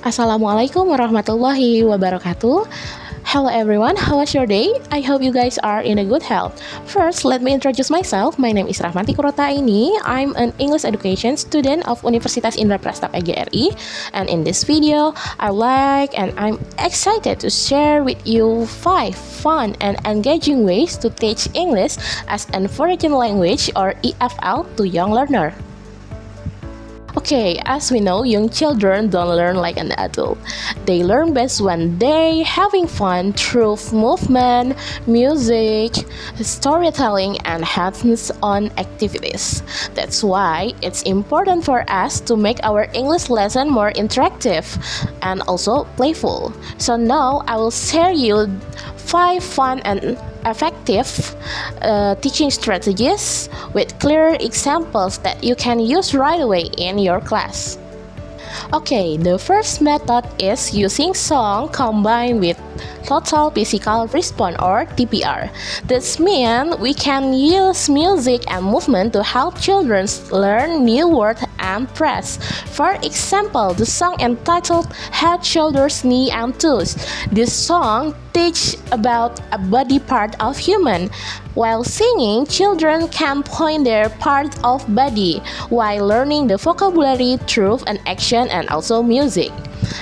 Assalamualaikum warahmatullahi wabarakatuh. Hello everyone, how was your day? I hope you guys are in a good health. First, let me introduce myself. My name is Rahmati Kurotaini. I'm an English education student of Universitas Indra Prasta PGRI. And in this video, I'm excited to share with you 5 fun and engaging ways to teach English as an foreign language or EFL to young learner. Okay, as we know, young children don't learn like an adult. They learn best when they having fun through movement, music, storytelling, and hands-on activities. That's why it's important for us to make our English lesson more interactive and also playful. So now I will share you 5 fun and effective teaching strategies with clear examples that you can use right away in your class. Okay, the first method is using song combined with total physical response or TPR. This means we can use music and movement to help children learn new words and phrases. For example, the song entitled Head, Shoulders, Knee and Toes. This song teach about a body part of human. While singing, children can point their part of body while learning the vocabulary through an action and also music.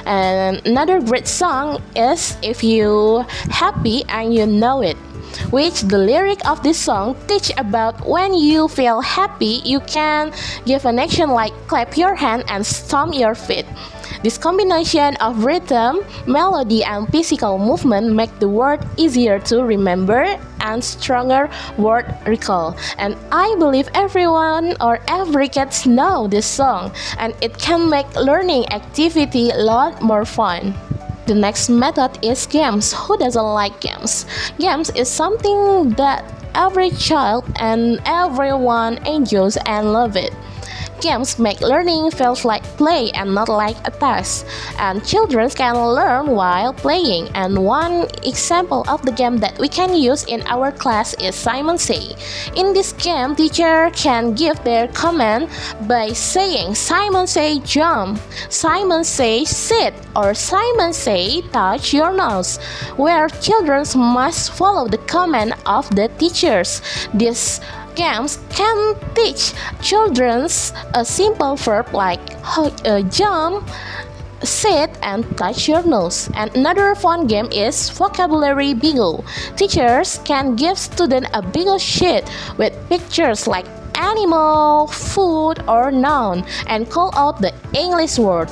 And another great song is If You Happy and You Know It, which the lyric of this song teach about when you feel happy, you can give an action like clap your hand and stomp your feet. This combination of rhythm, melody, and physical movement make the word easier to remember and stronger word recall. And I believe everyone or every kids know this song, and it can make learning activity a lot more fun. The next method is games. Who doesn't like games? Games is something that every child and everyone enjoys and love it. Games make learning feel like play and not like a task, and children can learn while playing. And one example of the game that we can use in our class is Simon Say. In this game, teacher can give their command by saying Simon Say jump, Simon Say sit, or Simon Say touch your nose, where children must follow the command of the teachers. This games can teach children a simple verb like jump, sit, and touch your nose. And another fun game is vocabulary bingo. Teachers can give students a bingo sheet with pictures like animal, food, or noun and call out the English word.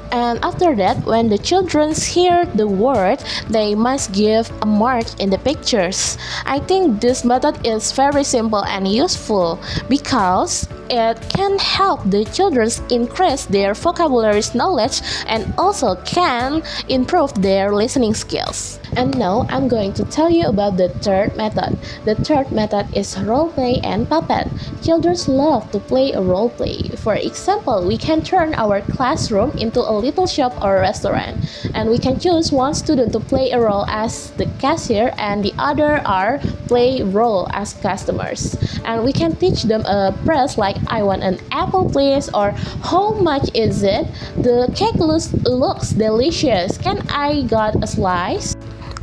And after that, when the children hear the word, they must give a mark in the pictures. I think this method is very simple and useful because it can help the children increase their vocabulary knowledge and also can improve their listening skills. And now I'm going to tell you about the third method. The third method is role play and puppet. Children love to play a role play. For example, we can turn our classroom into a little shop or restaurant, and we can choose one student to play a role as the cashier and the other are play role as customers. And we can teach them a phrase like I want an apple please, or how much is it? The cake looks delicious. Can I got a slice?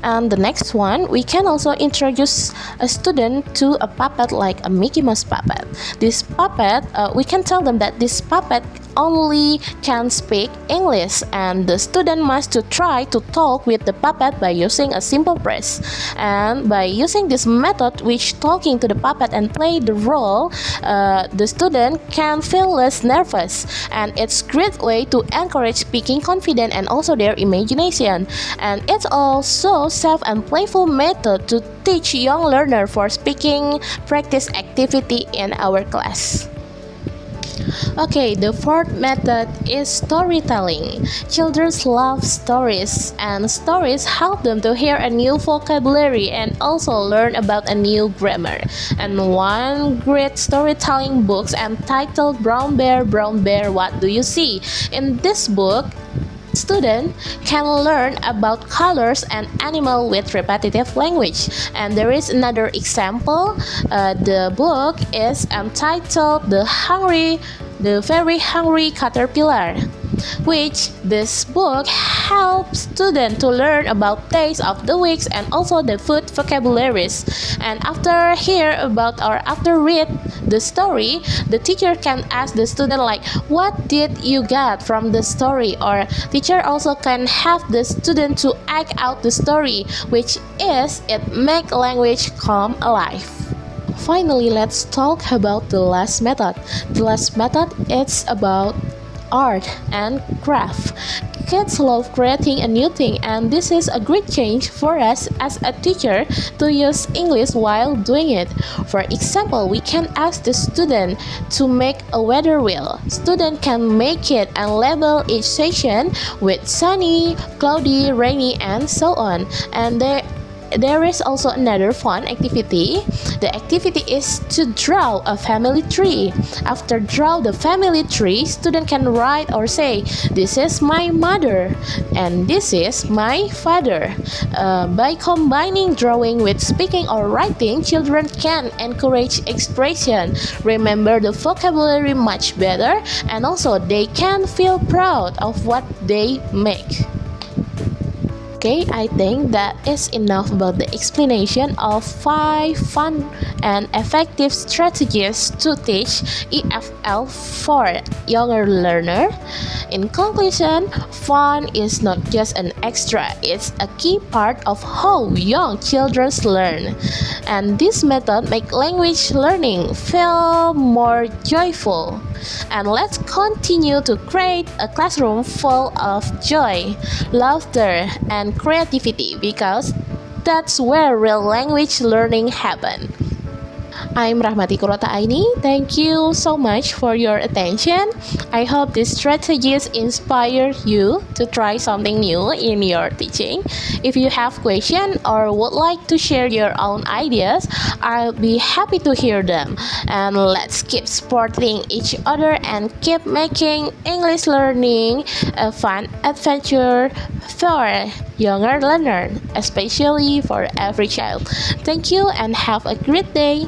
And the next one, we can also introduce a student to a puppet like a Mickey Mouse puppet. This puppet, we can tell them that this puppet only can speak English, and the student must to try to talk with the puppet by using a simple phrase. And by using this method, which talking to the puppet and play the role, the student can feel less nervous, and it's great way to encourage speaking confidence and also their imagination. And it's also safe and playful method to teach young learner for speaking practice activity in our class. Okay, the fourth method is storytelling. Children love stories, and stories help them to hear a new vocabulary and also learn about a new grammar. And one great storytelling book entitled Brown Bear, What Do You See? In this book, students can learn about colors and animals with repetitive language. And there is another example. The book is entitled The Very Hungry Caterpillar. which this book helps students to learn about days of the weeks and also the food vocabularies. And after read the story, the teacher can ask the student like, what did you get from the story? Or teacher also can have the student to act out the story, which is it make language come alive. Finally, let's talk about the last method. The last method is about art and craft. Kids love creating a new thing, and this is a great change for us as a teacher to use English while doing it. For example, we can ask the student to make a weather wheel. Student can make it and label each section with sunny, cloudy, rainy, and so on. And there is also another fun activity. The activity is to draw a family tree. After draw the family tree, student can write or say, this is my mother and this is my father. By combining drawing with speaking or writing, children can encourage expression, remember the vocabulary much better, and also they can feel proud of what they make. Okay, I think that is enough about the explanation of 5 fun and effective strategies to teach EFL for younger learner. In conclusion, fun is not just an extra, it's a key part of how young children learn. And this method makes language learning feel more joyful. And let's continue to create a classroom full of joy, laughter, and creativity because that's where real language learning happens. I'm Rahmati Kurota Aini. Thank you so much for your attention. I hope these strategies inspire you to try something new in your teaching. If you have questions or would like to share your own ideas, I'll be happy to hear them. And let's keep supporting each other and keep making English learning a fun adventure for younger learners, especially for every child. Thank you and have a great day.